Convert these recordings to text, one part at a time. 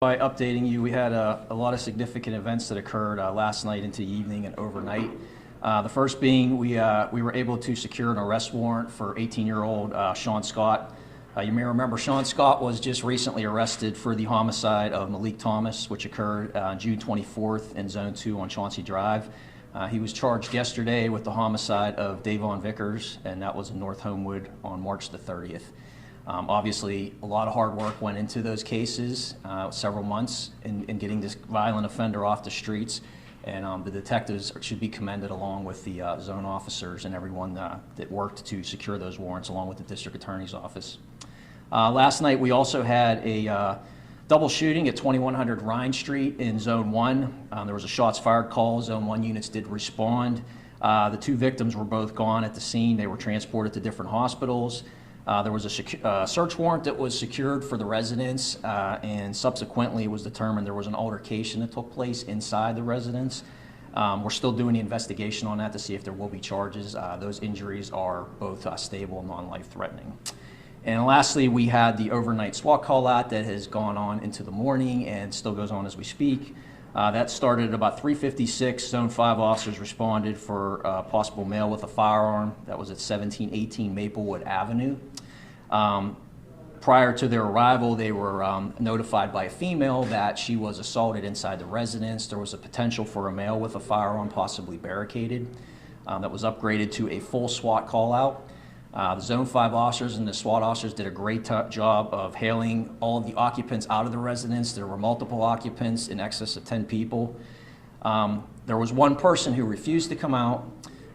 By updating you, we had a lot of significant events that occurred last night into the evening and overnight. The first being we were able to secure an arrest warrant for 18-year-old Sean Scott. You may remember Sean Scott was just recently arrested for the homicide of Malik Thomas, which occurred June 24th in Zone 2 on Chauncey Drive. He was charged yesterday with the homicide of Davon Vickers, and that was in North Homewood on March the 30th. Obviously, a lot of hard work went into those cases, several months in getting this violent offender off the streets, and the detectives should be commended along with the zone officers and everyone that worked to secure those warrants along with the district attorney's office. Last night we also had a double shooting at 2100 Rhine Street in Zone 1. There was a shots fired call. Zone 1 units did respond. The two victims were both gone at the scene. They were transported to different hospitals. There was a search warrant that was secured for the residence, and subsequently it was determined there was an altercation that took place inside the residence. We're still doing the investigation on that to see if there will be charges. Those injuries are both stable and non-life-threatening. And lastly, we had the overnight SWAT call out that has gone on into the morning and still goes on as we speak. That started at about 3:56. Zone 5 officers responded for a possible male with a firearm. That was at 1718 Maplewood Avenue. Prior to their arrival, they were notified by a female that she was assaulted inside the residence. There was a potential for a male with a firearm, possibly barricaded. That was upgraded to a full SWAT call out. The Zone 5 officers and the SWAT officers did a great job of hailing all of the occupants out of the residence. There were multiple occupants, in excess of 10 people. There was one person who refused to come out.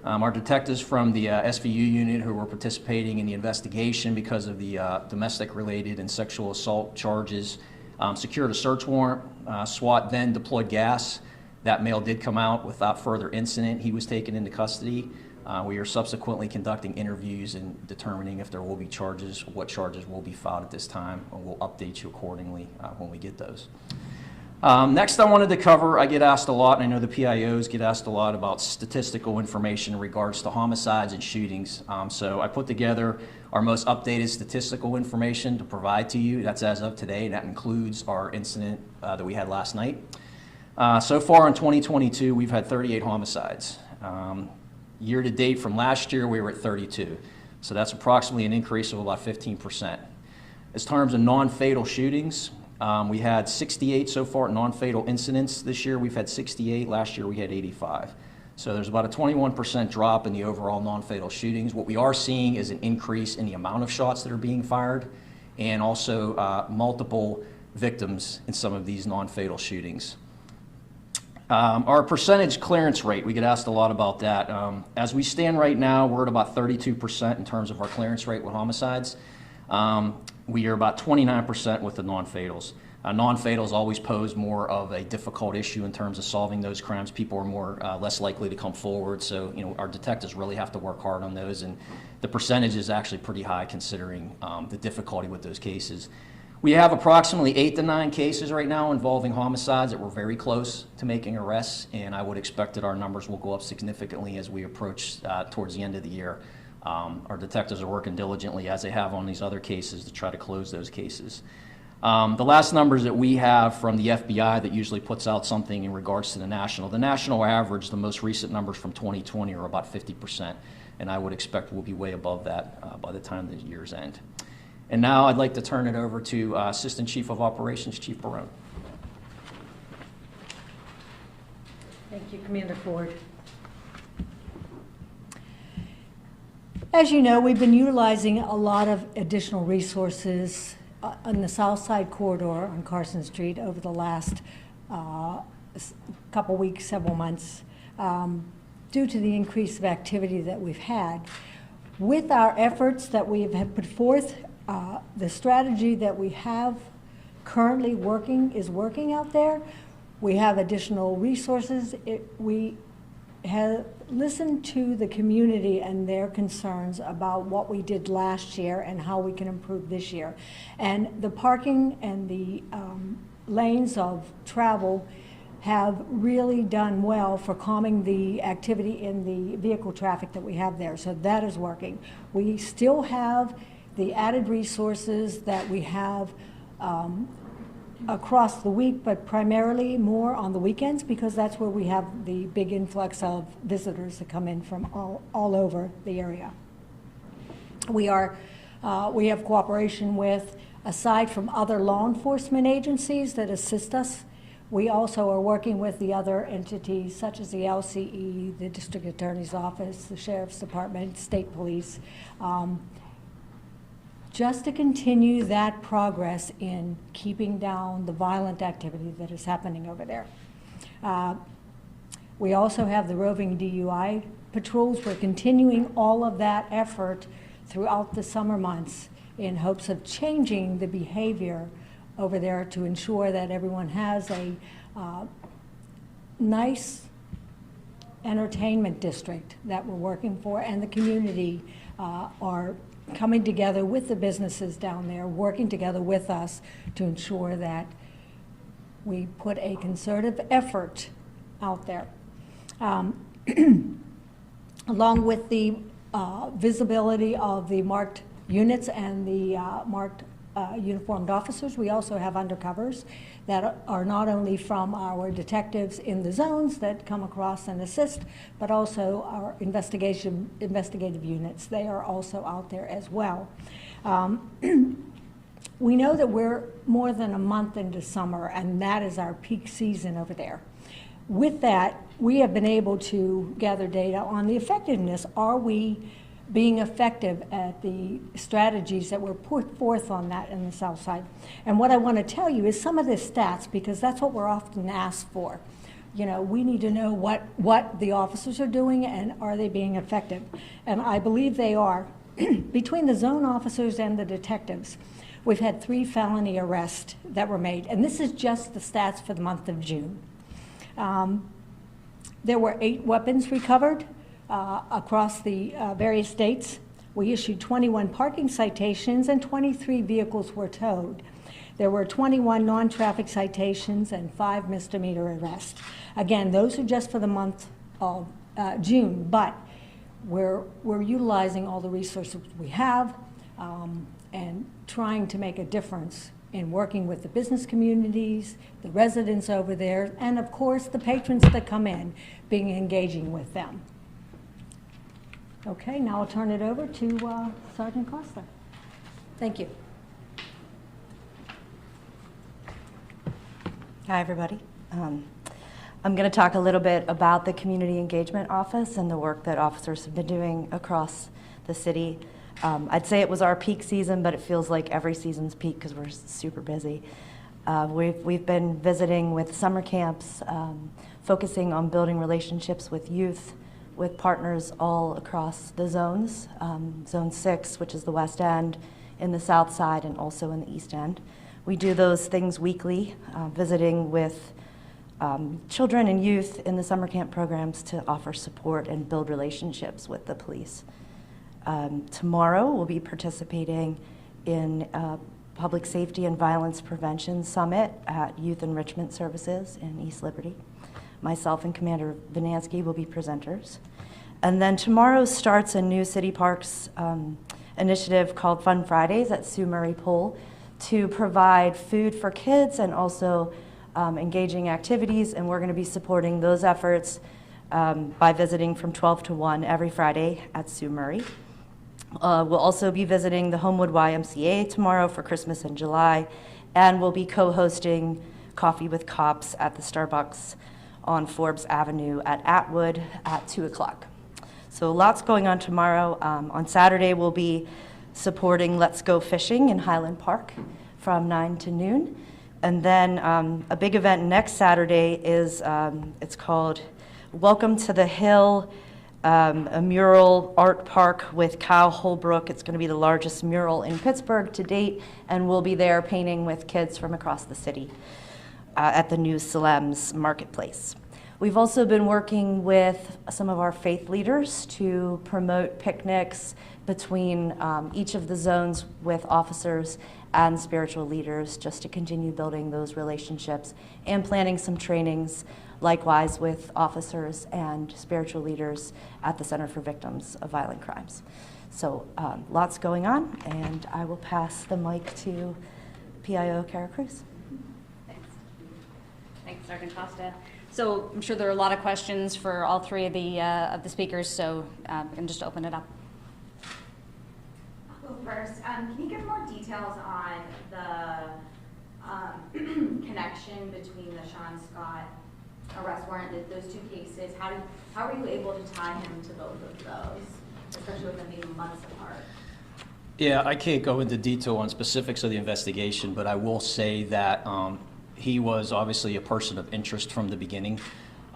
Our detectives from the SVU unit who were participating in the investigation because of the domestic-related and sexual assault charges secured a search warrant. SWAT then deployed gas. That male did come out without further incident. He was taken into custody. We are subsequently conducting interviews and determining if there will be charges, what charges will be filed at this time, and we'll update you accordingly when we get those. Next, I wanted to cover, I get asked a lot, and I know the PIOs get asked a lot about statistical information in regards to homicides and shootings. So I put together our most updated statistical information to provide to you. That's as of today. That includes our incident that we had last night. So far in 2022, we've had 38 homicides. Year to date from last year, we were at 32. So that's approximately an increase of about 15%. As terms of non-fatal shootings, we had 68 so far non-fatal incidents this year. We've had 68. Last year we had 85. So there's about a 21% drop in the overall non-fatal shootings. What we are seeing is an increase in the amount of shots that are being fired and also multiple victims in some of these non-fatal shootings. Our percentage clearance rate, we get asked a lot about that. As we stand right now, we're at about 32% in terms of our clearance rate with homicides. We are about 29% with the non-fatals. Non-fatals always pose more of a difficult issue in terms of solving those crimes. People are less likely to come forward, so our detectives really have to work hard on those, and the percentage is actually pretty high considering the difficulty with those cases. We have approximately 8 to 9 cases right now involving homicides that we're very close to making arrests, and I would expect that our numbers will go up significantly as we approach towards the end of the year. Our detectives are working diligently, as they have on these other cases, to try to close those cases. The last numbers that we have from the FBI that usually puts out something in regards to the national average, the most recent numbers from 2020 are about 50%, and I would expect we'll be way above that by the time the year's end. And now I'd like to turn it over to Assistant Chief of Operations, Chief Barone. Thank you, Commander Ford. As you know, we've been utilizing a lot of additional resources on the South Side corridor on Carson Street over the last couple weeks, several months, due to the increase of activity that we've had. With our efforts that we have put forth, the strategy that we have currently is working out there. We have additional resources. We have listened to the community and their concerns about what we did last year and how we can improve this year. And the parking and the lanes of travel have really done well for calming the activity in the vehicle traffic that we have there. So that is working. We still have the added resources that we have across the week, but primarily more on the weekends, because that's where we have the big influx of visitors that come in from all over the area. We have cooperation with, aside from other law enforcement agencies that assist us, we also are working with the other entities such as the LCE, the District Attorney's Office, the Sheriff's Department, State Police, just to continue that progress in keeping down the violent activity that is happening over there. We also have the roving DUI patrols. We're continuing all of that effort throughout the summer months in hopes of changing the behavior over there to ensure that everyone has a nice entertainment district that we're working for, and the community are coming together with the businesses down there, working together with us to ensure that we put a concerted effort out there. Along with the visibility of the marked units and the marked uniformed officers, we also have undercovers that are not only from our detectives in the zones that come across and assist, but also our investigative units. They are also out there as well. We know that we're more than a month into summer, and that is our peak season over there. With that, we have been able to gather data on the effectiveness. Are we being effective at the strategies that were put forth on that in the South Side? And what I want to tell you is some of the stats, because that's what we're often asked for. You know, we need to know what the officers are doing and are they being effective. And I believe they are. Between the zone officers and the detectives, we've had 3 felony arrests that were made. And this is just the stats for the month of June. There were 8 weapons recovered across the various states. We issued 21 parking citations and 23 vehicles were towed. There were 21 non-traffic citations and 5 misdemeanor arrests. Again, those are just for the month of June, but we're utilizing all the resources we have and trying to make a difference in working with the business communities, the residents over there, and of course the patrons that come in, being engaging with them. Okay, now I'll turn it over to Sergeant Costa. Thank you. Hi, everybody. I'm going to talk a little bit about the Community Engagement Office and the work that officers have been doing across the city. I'd say it was our peak season, but it feels like every season's peak because we're super busy. We've been visiting with summer camps, focusing on building relationships with youth, with partners all across the zones, Zone 6, which is the West End, in the South Side, and also in the East End. We do those things weekly, visiting with children and youth in the summer camp programs to offer support and build relationships with the police. Tomorrow, we'll be participating in a Public Safety and Violence Prevention Summit at Youth Enrichment Services in East Liberty. Myself and Commander Vinansky will be presenters. And then tomorrow starts a new City Parks initiative called Fun Fridays at Sue Murray Pool to provide food for kids and also engaging activities, and we're going to be supporting those efforts by visiting from 12 to 1 every Friday at Sue Murray. We'll also be visiting the Homewood YMCA tomorrow for Christmas in July, and we'll be co-hosting Coffee with Cops at the Starbucks on Forbes Avenue at Atwood at 2 o'clock. So lots going on tomorrow. On Saturday, we'll be supporting Let's Go Fishing in Highland Park from 9 to noon. And then a big event next Saturday is, it's called Welcome to the Hill, a mural art park with Kyle Holbrook. It's going to be the largest mural in Pittsburgh to date, and we'll be there painting with kids from across the city at the new Salem's Marketplace. We've also been working with some of our faith leaders to promote picnics between each of the zones with officers and spiritual leaders, just to continue building those relationships and planning some trainings likewise with officers and spiritual leaders at the Center for Victims of Violent Crimes. So lots going on, and I will pass the mic to PIO Kara Cruz. Sergeant Costa. So I'm sure there are a lot of questions for all three of the speakers, so I can just open it up. I'll go first. Can you give more details on the connection between the Sean Scott arrest warrant, those two cases? How were you able to tie him to both of those, especially with them being months apart? Yeah, I can't go into detail on specifics of the investigation, but I will say that he was obviously a person of interest from the beginning,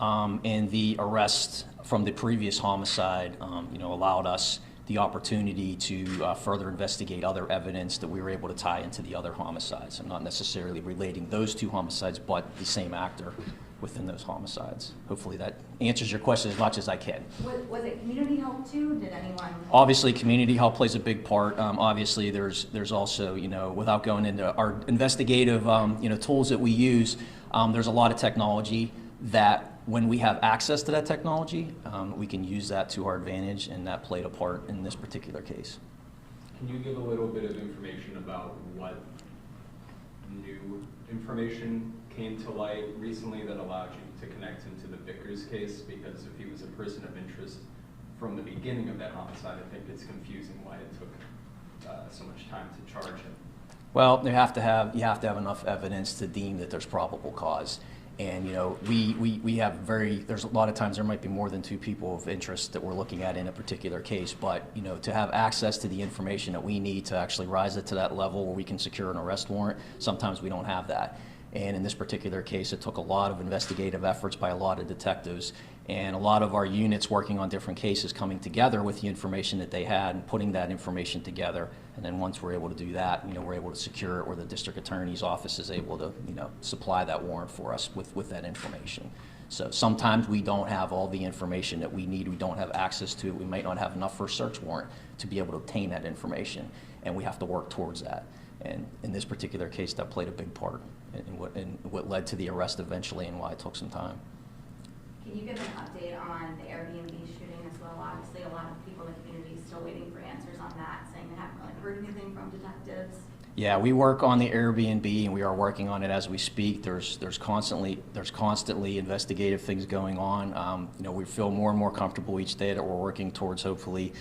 and the arrest from the previous homicide, allowed us the opportunity to further investigate other evidence that we were able to tie into the other homicides. I'm not necessarily relating those two homicides, but the same actor within those homicides. Hopefully that answers your question as much as I can. Was it community help too? Did anyone? Obviously, community help plays a big part. Obviously, there's also, without going into our investigative, tools that we use, there's a lot of technology that when we have access to that technology, we can use that to our advantage, and that played a part in this particular case. Can you give a little bit of information about what new information came to light recently that allowed you to connect him to the Vickers case? Because if he was a person of interest from the beginning of that homicide, I think it's confusing why it took so much time to charge him. Well, you have to have enough evidence to deem that there's probable cause. And we have there's a lot of times there might be more than two people of interest that we're looking at in a particular case, but to have access to the information that we need to actually rise it to that level where we can secure an arrest warrant, sometimes we don't have that. And in this particular case, it took a lot of investigative efforts by a lot of detectives and a lot of our units working on different cases coming together with the information that they had and putting that information together. And then once we're able to do that, we're able to secure it, or the district attorney's office is able to, supply that warrant for us with that information. So sometimes we don't have all the information that we need. We don't have access to it. We might not have enough for a search warrant to be able to obtain that information, and we have to work towards that. And in this particular case, that played a big part in what led to the arrest eventually and why it took some time. Can you give an update on the Airbnb shooting as well? Obviously, a lot of people in the community are still waiting for answers on that, saying they haven't really heard anything from detectives. Yeah, we work on the Airbnb, and we are working on it as we speak. There's constantly investigative things going on. We feel more and more comfortable each day that we're working towards hopefully,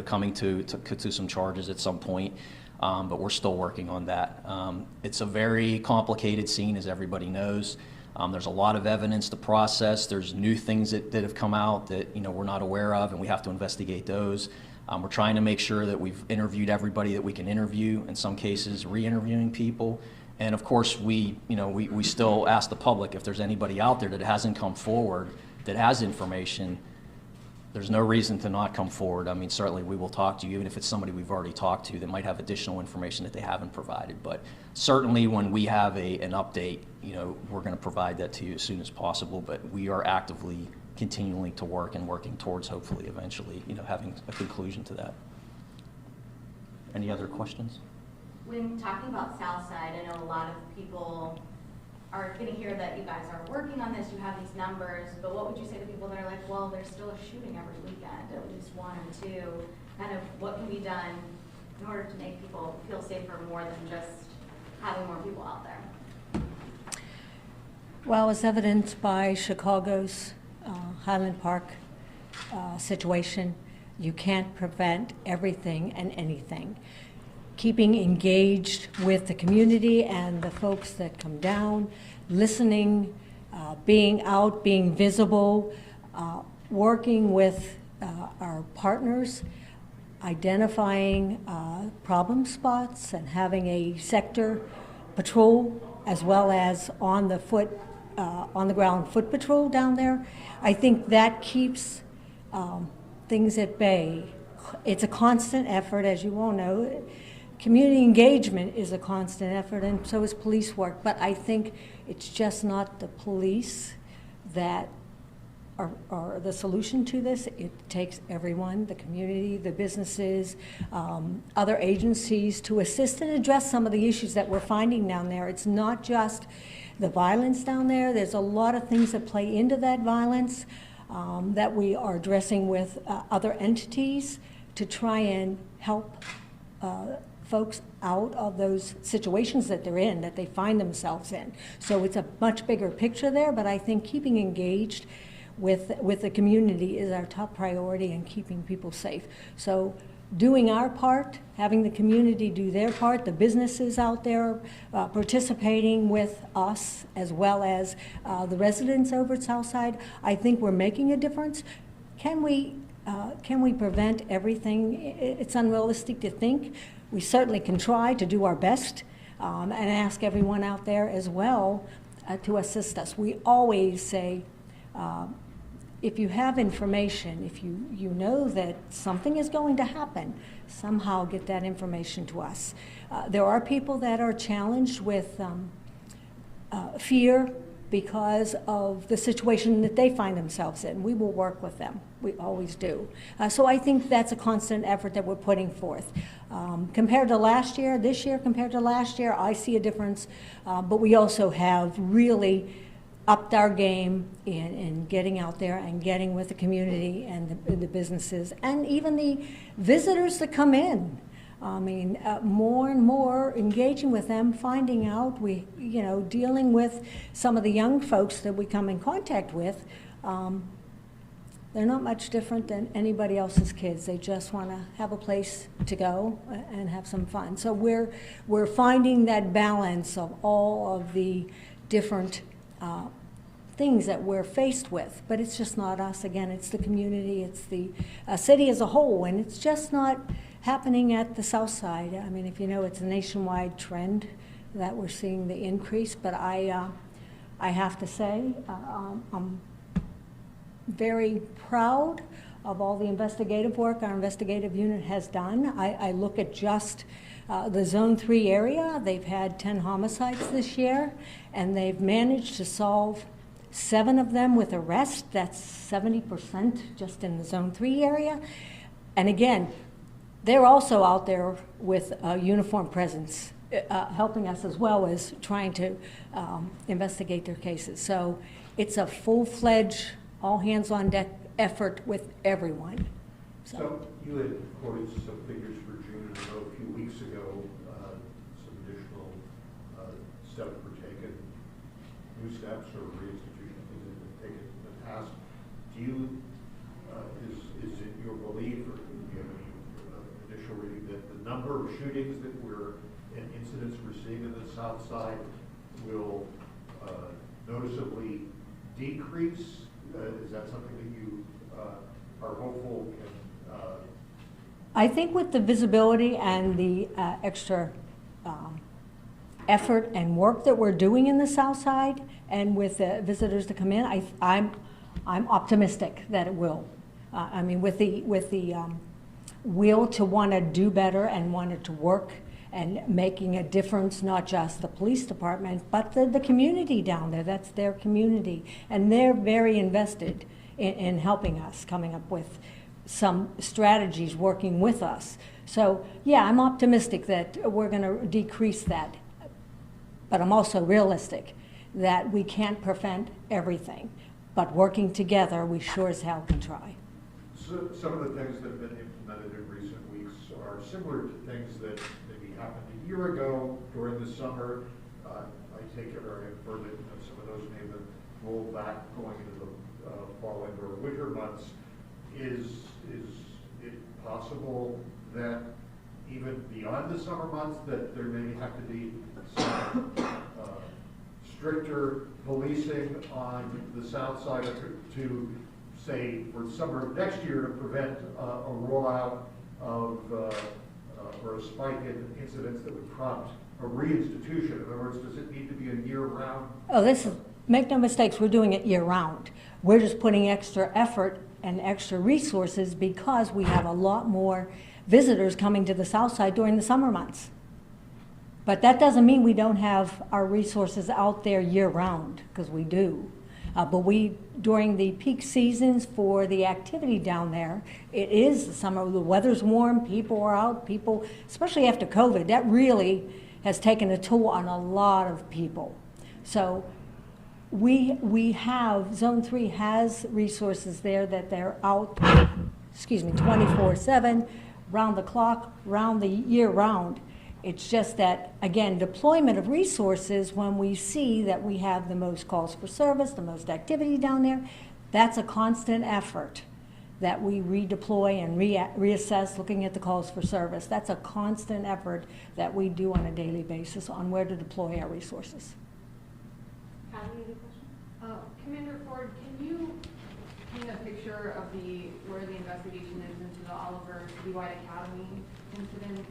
coming to some charges at some point. But we're still working on that. It's a very complicated scene, as everybody knows. There's a lot of evidence to process. There's new things that have come out that we're not aware of, and we have to investigate those. We're trying to make sure that we've interviewed everybody that we can interview, in some cases re-interviewing people. And of course, we still ask the public if there's anybody out there that hasn't come forward that has information. There's no reason to not come forward. I mean, certainly we will talk to you, even if it's somebody we've already talked to that might have additional information that they haven't provided. But certainly when we have an update, we're going to provide that to you as soon as possible. But we are actively continuing to working towards hopefully eventually, having a conclusion to that. Any other questions? When talking about Southside, I know a lot of people are going to hear that you guys are working on this, you have these numbers, but what would you say to people that are like, well, there's still a shooting every weekend, at least one or two? Kind of what can be done in order to make people feel safer more than just having more people out there? Well, as evidenced by Chicago's Highland Park situation, you can't prevent everything and anything. Keeping engaged with the community and the folks that come down, listening, being out, being visible, working with our partners, identifying problem spots and having a sector patrol as well as on the ground foot patrol down there. I think that keeps things at bay. It's a constant effort, as you all know. Community engagement is a constant effort, and so is police work. But I think it's just not the police that are the solution to this. It takes everyone, the community, the businesses, other agencies to assist and address some of the issues that we're finding down there. It's not just the violence down there. There's a lot of things that play into that violence that we are addressing with other entities to try and help folks out of those situations that they're in, that they find themselves in. So it's a much bigger picture there, but I think keeping engaged with the community is our top priority in keeping people safe. So doing our part, having the community do their part, the businesses out there participating with us as well as the residents over at Southside, I think we're making a difference. Can we prevent everything? It's unrealistic to think. We certainly can try to do our best and ask everyone out there as well to assist us. We always say, if you have information, if you know that something is going to happen, somehow get that information to us. There are people that are challenged with fear because of the situation that they find themselves in. We will work with them. We always do. So I think that's a constant effort that we're putting forth. Compared to last year, this year compared to last year, I see a difference, but we also have really upped our game in getting out there and getting with the community and the businesses and even the visitors that come in. I mean, more and more engaging with them, finding out, dealing with some of the young folks that we come in contact with. They're not much different than anybody else's kids. They just want to have a place to go and have some fun. So we're finding that balance of all of the different things that we're faced with, but it's just not us. Again, it's the community, it's the city as a whole, and it's just not happening at the south side. I mean, if you know, it's a nationwide trend that we're seeing the increase, but I have to say, I'm very proud of all the investigative work our investigative unit has done. I look at just the Zone 3 area. They've had 10 homicides this year, and they've managed to solve 7 of them with arrest. That's 70% just in the Zone 3 area. And again, they're also out there with a uniform presence, helping us as well as trying to investigate their cases. So it's a full-fledged, all-hands-on-deck effort with everyone. So you had quoted some figures for June, I know a few weeks ago, some additional steps were taken, new steps or reinstitution things that have been taken in the past. Do you, is it your belief, or do you have any initial reading that the number of shootings that and incidents we're seeing in the south side will noticeably decrease? Is that something that you are hopeful can? I think with the visibility and the extra effort and work that we're doing in the south side and with the visitors to come in, I'm optimistic that it will. I mean, with the will to want to do better and want it to work and making a difference, not just the police department, but the community down there. That's their community. And they're very invested in helping us, coming up with some strategies, working with us. So, yeah, I'm optimistic that we're going to decrease that. But I'm also realistic that we can't prevent everything. But working together, we sure as hell can try. So, some of the things that have been implemented in recent weeks are similar to things that maybe happened a year ago during the summer. I take it or infer that some of those may have been rolled back going into the fall and or winter months. Is it possible that even beyond the summer months that there may have to be some stricter policing on the south side to say for summer of next year to prevent a rollout of or a spike in incidents that would prompt a reinstitution? In other words, does it need to be a year-round? Oh, make no mistakes, we're doing it year-round. We're just putting extra effort and extra resources because we have a lot more visitors coming to the south side during the summer months. But that doesn't mean we don't have our resources out there year-round, because we do. But during the peak seasons for the activity down there, it is the summer, the weather's warm, people are out, especially after COVID, that really has taken a toll on a lot of people. So we have, Zone 3 has resources there that they're out, 24/7, round the clock, round the year round. It's just that, again, deployment of resources, when we see that we have the most calls for service, the most activity down there, that's a constant effort that we redeploy and reassess, looking at the calls for service. That's a constant effort that we do on a daily basis on where to deploy our resources. Callie, you have a question? Commander Ford, can you paint a picture of where the investigation is into the Oliver Citywide Academy incident?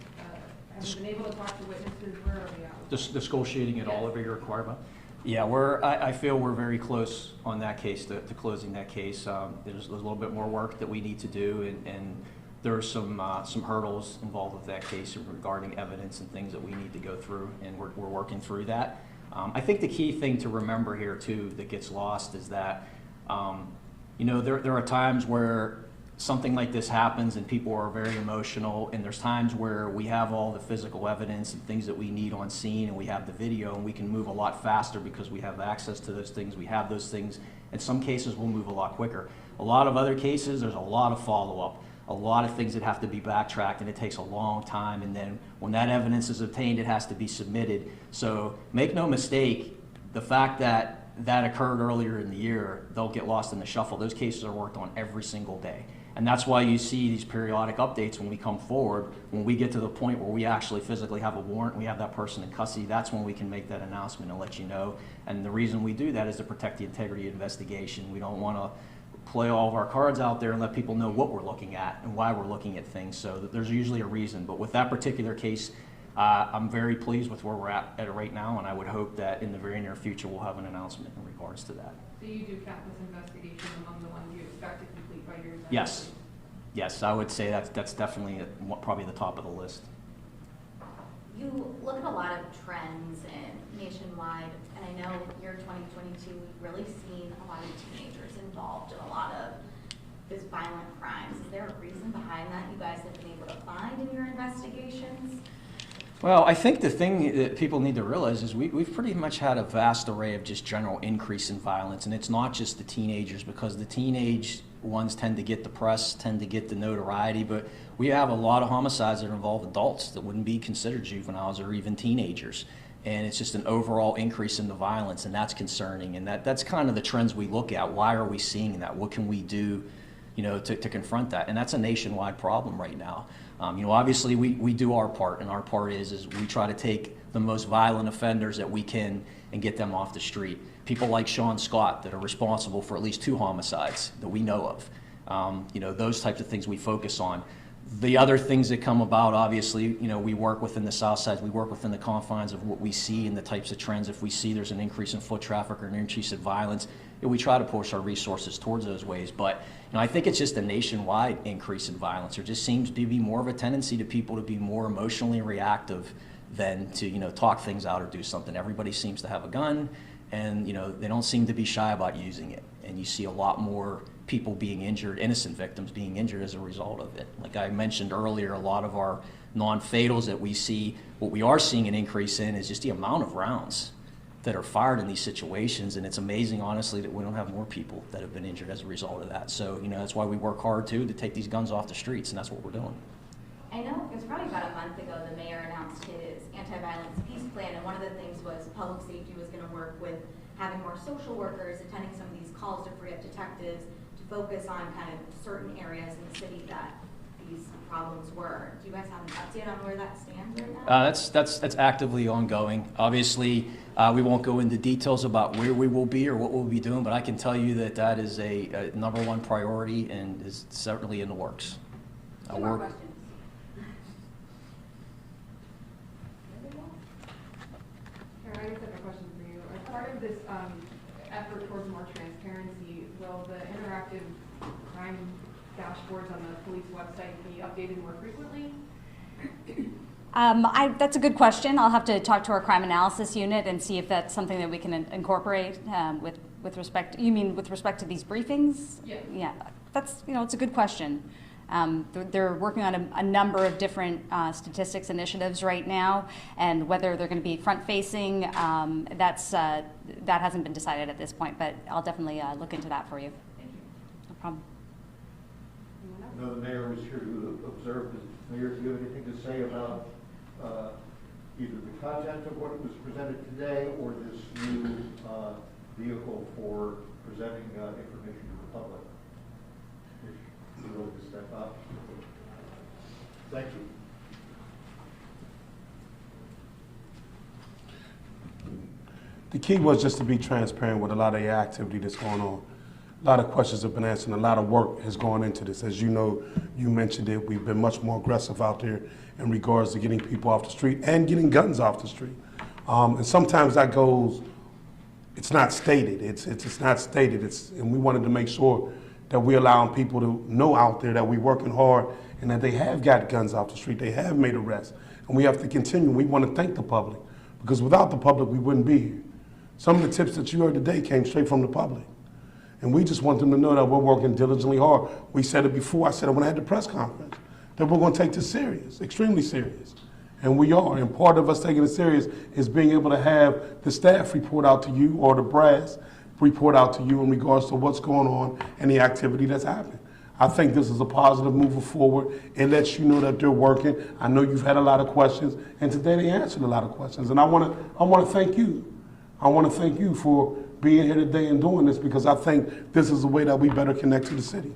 Have you been able to talk to witnesses? Where are we at? The school shooting at Yes. Oliver you're required about? Yeah, I feel we're very close on that case, to closing that case. There's a little bit more work that we need to do, and there are some hurdles involved with that case regarding evidence and things that we need to go through, and we're working through that. I think the key thing to remember here too that gets lost is that, there are times where something like this happens and people are very emotional, and there's times where we have all the physical evidence and things that we need on scene, and we have the video, and we can move a lot faster because we have access to those things. We have those things. In some cases, we'll move a lot quicker. A lot of other cases, there's a lot of follow-up, a lot of things that have to be backtracked, and it takes a long time. And then when that evidence is obtained, it has to be submitted. So make no mistake, the fact that that occurred earlier in the year, they'll get lost in the shuffle. Those cases are worked on every single day. And that's why you see these periodic updates when we come forward. When we get to the point where we actually physically have a warrant, we have that person in custody, that's when we can make that announcement and let you know. And the reason we do that is to protect the integrity of the investigation. We don't want to play all of our cards out there and let people know what we're looking at and why we're looking at things. So there's usually a reason. But with that particular case, I'm very pleased with where we're at it right now, and I would hope that in the very near future we'll have an announcement in regards to that. So you do count this investigation among the ones you expect to complete by your executive? Yes. Yes, I would say that's definitely probably the top of the list. You look at a lot of trends nationwide, and I know year 2022, we've really seen a lot of teenagers involved in a lot of these violent crimes. Is there a reason behind that you guys have been able to find in your investigations? Well, I think the thing that people need to realize is we've pretty much had a vast array of just general increase in violence, and it's not just the teenagers, because the teenage ones tend to get the press, tend to get the notoriety, but we have a lot of homicides that involve adults that wouldn't be considered juveniles or even teenagers. And it's just an overall increase in the violence, and that's concerning. And that's kind of the trends we look at. Why are we seeing that? What can we do, to confront that? And that's a nationwide problem right now. Obviously we do our part, and our part is we try to take the most violent offenders that we can and get them off the street. People like Sean Scott that are responsible for at least 2 homicides that we know of. Those types of things we focus on. The other things that come about, obviously, we work within the South Side, we work within the confines of what we see and the types of trends. If we see there's an increase in foot traffic or an increase in violence, we try to push our resources towards those ways. But I think it's just a nationwide increase in violence. There just seems to be more of a tendency to people to be more emotionally reactive than to talk things out or do something. Everybody seems to have a gun, and they don't seem to be shy about using it. And you see a lot more people being injured, innocent victims being injured as a result of it. Like I mentioned earlier, a lot of our non-fatals that we see, what we are seeing an increase in is just the amount of rounds that are fired in these situations. And it's amazing, honestly, that we don't have more people that have been injured as a result of that. So, that's why we work hard too, to take these guns off the streets, and that's what we're doing. I know it was probably about a month ago the mayor announced his anti-violence peace plan, and one of the things was public safety was going to work with having more social workers attending some of these calls to free up detectives to focus on kind of certain areas in the city that these problems were. Do you guys have an update on where that stands right now? That's actively ongoing. Obviously, we won't go into details about where we will be or what we'll be doing, but I can tell you that is a number one priority and is certainly in the works. Two more questions. Karen, I just have a question for you. As part of this effort towards more transparency, will the interactive crime dashboards on the police website be updated more frequently? That's a good question. I'll have to talk to our crime analysis unit and see if that's something that we can incorporate with respect. You mean with respect to these briefings? Yeah. Yeah, that's it's a good question. They're working on a number of different statistics initiatives right now, and whether they're going to be front-facing, that hasn't been decided at this point. But I'll definitely look into that for you. Thank you. No problem. No, the mayor was here to observe. Does the mayor, do you have anything to say about either the content of what was presented today or this new vehicle for presenting information to the public. If you're willing to step up. Thank you. The key was just to be transparent with a lot of the activity that's going on. A lot of questions have been answered, and a lot of work has gone into this. As you know, you mentioned it, we've been much more aggressive out there in regards to getting people off the street and getting guns off the street. And sometimes that goes, it's not stated, it's not stated, and we wanted to make sure that we're allowing people to know out there that we're working hard and that they have got guns off the street, they have made arrests, and we have to continue. We want to thank the public, because without the public, we wouldn't be here. Some of the tips that you heard today came straight from the public. And we just want them to know that we're working diligently hard. We said it before, I said it when I had the press conference, that we're going to take this serious, extremely serious. And we are. And part of us taking it serious is being able to have the staff report out to you, or the brass report out to you in regards to what's going on and the activity that's happening. I think this is a positive moving forward. It lets you know that they're working. I know you've had a lot of questions, and today they answered a lot of questions. And I want to thank you. I want to thank you for being here today and doing this, because I think this is a way that we better connect to the city.